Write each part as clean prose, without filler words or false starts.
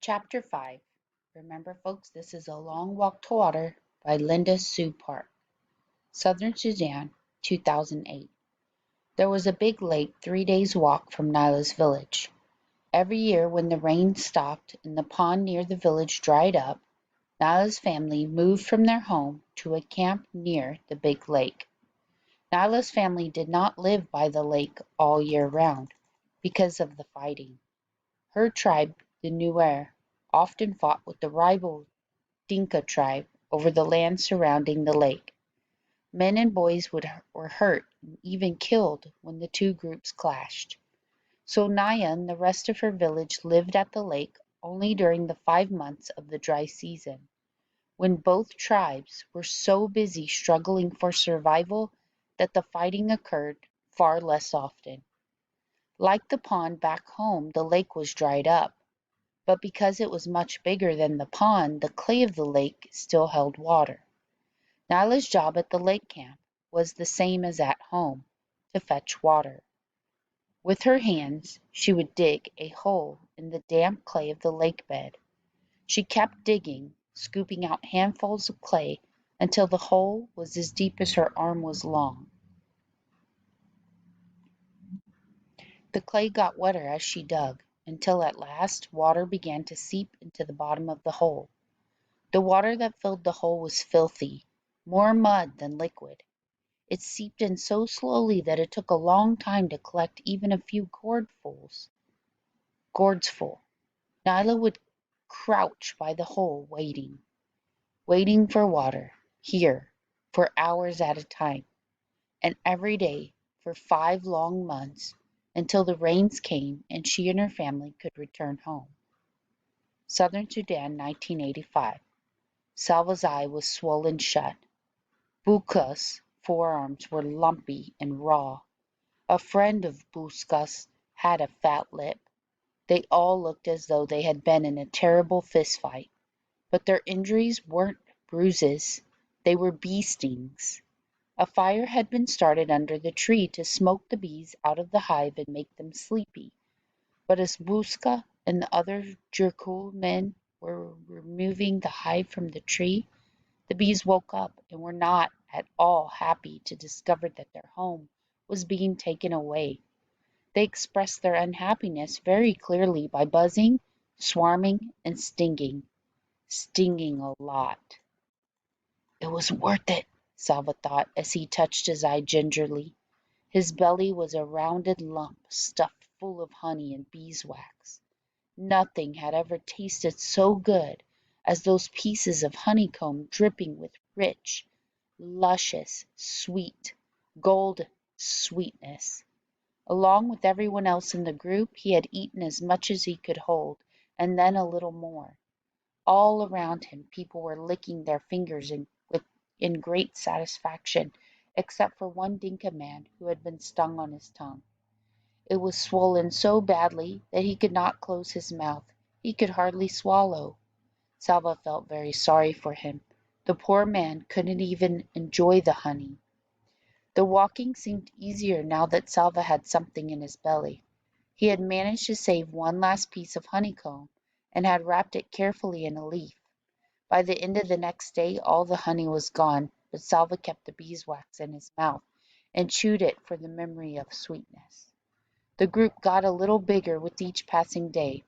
Chapter 5. Remember, folks, this is A Long Walk to Water by Linda Sue Park. Southern Sudan, 2008. There was a big lake 3 days' walk from Nyla's village. Every year when the rain stopped and the pond near the village dried up, Nyla's family moved from their home to a camp near the big lake. Nyla's family did not live by the lake all year round because of the fighting. Her tribe, the Nuer, often fought with the rival Dinka tribe over the land surrounding the lake. Men and boys were hurt and even killed when the two groups clashed. So Naya and the rest of her village lived at the lake only during the 5 months of the dry season, when both tribes were so busy struggling for survival that the fighting occurred far less often. Like the pond back home, the lake was dried up, but because it was much bigger than the pond, the clay of the lake still held water. Nyla's job at the lake camp was the same as at home, to fetch water. With her hands she would dig a hole in the damp clay of the lake bed. She kept digging, scooping out handfuls of clay until the hole was as deep as her arm was long. The clay got wetter as she dug, until at last water began to seep into the bottom of the hole. The water that filled the hole was filthy, more mud than liquid. It seeped in so slowly that it took a long time to collect even a few gourds full. Nyla would crouch by the hole waiting for water, here, for hours at a time, and every day for 5 long months, until the rains came and she and her family could return home. Southern Sudan, 1985. Salva's eye was swollen shut. Buka's forearms were lumpy and raw. A friend of Buska's had a fat lip. They all looked as though they had been in a terrible fist fight, but their injuries weren't bruises, they were bee stings. A fire had been started under the tree to smoke the bees out of the hive and make them sleepy, but as Buska and the other Jurkul men were removing the hive from the tree, the bees woke up and were not at all happy to discover that their home was being taken away. They expressed their unhappiness very clearly by buzzing, swarming, and stinging a lot. It was worth it, Salva thought as he touched his eye gingerly. His belly was a rounded lump stuffed full of honey and beeswax. Nothing had ever tasted so good as those pieces of honeycomb dripping with rich, luscious, sweet, gold sweetness. Along with everyone else in the group, he had eaten as much as he could hold, and then a little more. All around him people were licking their fingers in great satisfaction, except for one Dinka man who had been stung on his tongue. It was swollen so badly that he could not close his mouth. He could hardly swallow. Salva felt very sorry for him. The poor man couldn't even enjoy the honey. The walking seemed easier now that Salva had something in his belly. He had managed to save one last piece of honeycomb, and had wrapped it carefully in a leaf. By the end of the next day all the honey was gone, but Salva kept the beeswax in his mouth, and chewed it for the memory of sweetness. The group got a little bigger with each passing day.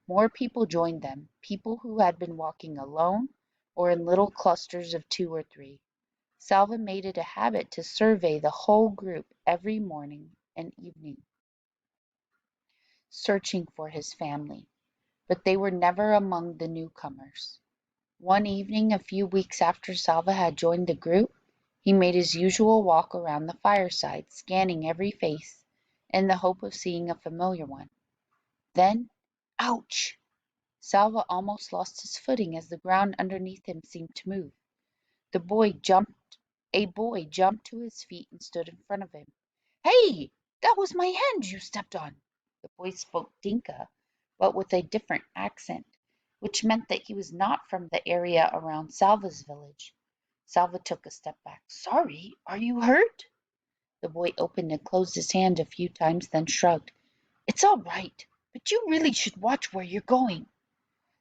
More people joined them, people who had been walking alone, or in little clusters of 2 or 3. Salva made it a habit to survey the whole group every morning and evening, searching for his family, but they were never among the newcomers. One evening, a few weeks after Salva had joined the group, he made his usual walk around the fireside, scanning every face in the hope of seeing a familiar one. Then, ouch! Salva almost lost his footing as the ground underneath him seemed to move. The boy jumped a boy jumped to his feet and stood in front of him. "Hey, that was my hand you stepped on." The boy spoke Dinka, but with a different accent, which meant that he was not from the area around Salva's village. Salva took a step back. "Sorry, are you hurt?" The boy opened and closed his hand a few times, then shrugged. "It's all right, but you really should watch where you're going."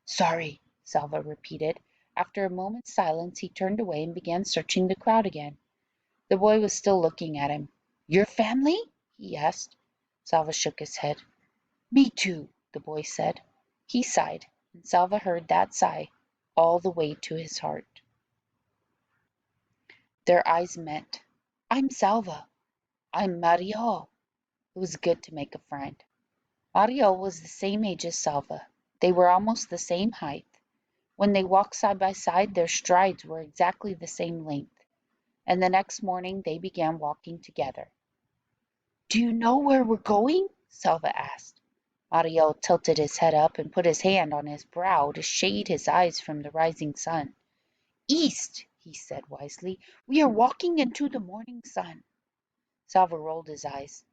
Sorry, Salva repeated. After a moment's silence, he turned away and began searching the crowd again. The boy was still looking at him. Your family? He asked. Salva shook his head. Me too, the boy said. He sighed, and Salva heard that sigh all the way to his heart. Their eyes met. I'm Salva. I'm Mariel. It was good to make a friend. Mariel was the same age as Salva. They were almost the same height. When they walked side by side, their strides were exactly the same length, and the next morning they began walking together. Do you know where we're going? Salva asked. Mariel tilted his head up and put his hand on his brow to shade his eyes from the rising sun. East, he said wisely. We are walking into the morning sun. Salva rolled his eyes.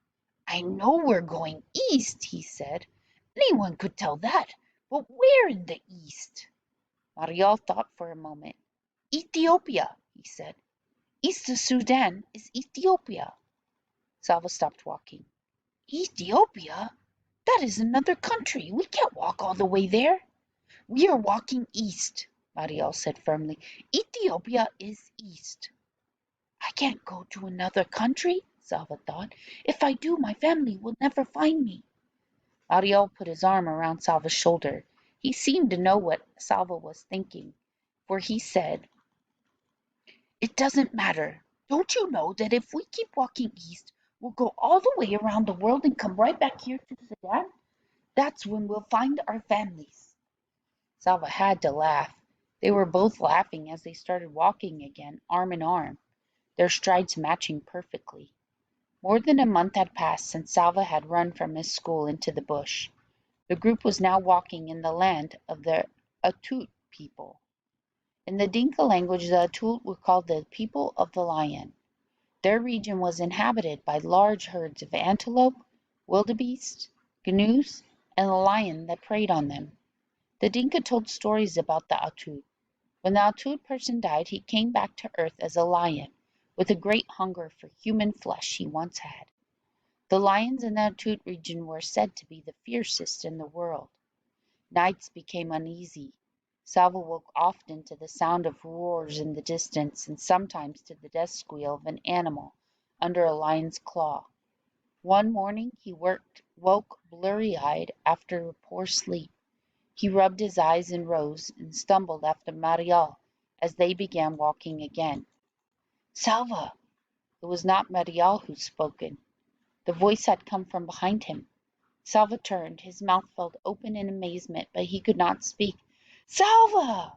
I know we're going east, he said. Anyone could tell that, but where in the east? Mariel thought for a moment. Ethiopia, he said. East of Sudan is Ethiopia. Salva stopped walking. Ethiopia? That is another country. We can't walk all the way there. We are walking east, Mariel said firmly. Ethiopia is east. I can't go to another country, Salva thought. If I do, my family will never find me. Mariel put his arm around Salva's shoulder. He seemed to know what Salva was thinking, for he said, It doesn't matter. Don't you know that if we keep walking east, we'll go all the way around the world and come right back here to Sudan? That's when we'll find our families. Salva had to laugh. They were both laughing as they started walking again, arm in arm, their strides matching perfectly. More than a month had passed since Salva had run from his school into the bush. The group was now walking in the land of the Atut people. In the Dinka language, the Atut were called the people of the lion. Their region was inhabited by large herds of antelope, wildebeest, gnus, and the lion that preyed on them. The Dinka told stories about the Atut. When the Atut person died, he came back to earth as a lion, with a great hunger for human flesh he once had. The lions in the Atut region were said to be the fiercest in the world. Nights became uneasy. Salva woke often to the sound of roars in the distance, and sometimes to the death squeal of an animal under a lion's claw. One morning he woke blurry-eyed after a poor sleep. He rubbed his eyes and rose, and stumbled after Mariel as they began walking again. Salva! It was not Mariel who had spoken. The voice had come from behind him. Salva turned. His mouth fell open in amazement, but he could not speak. Salva!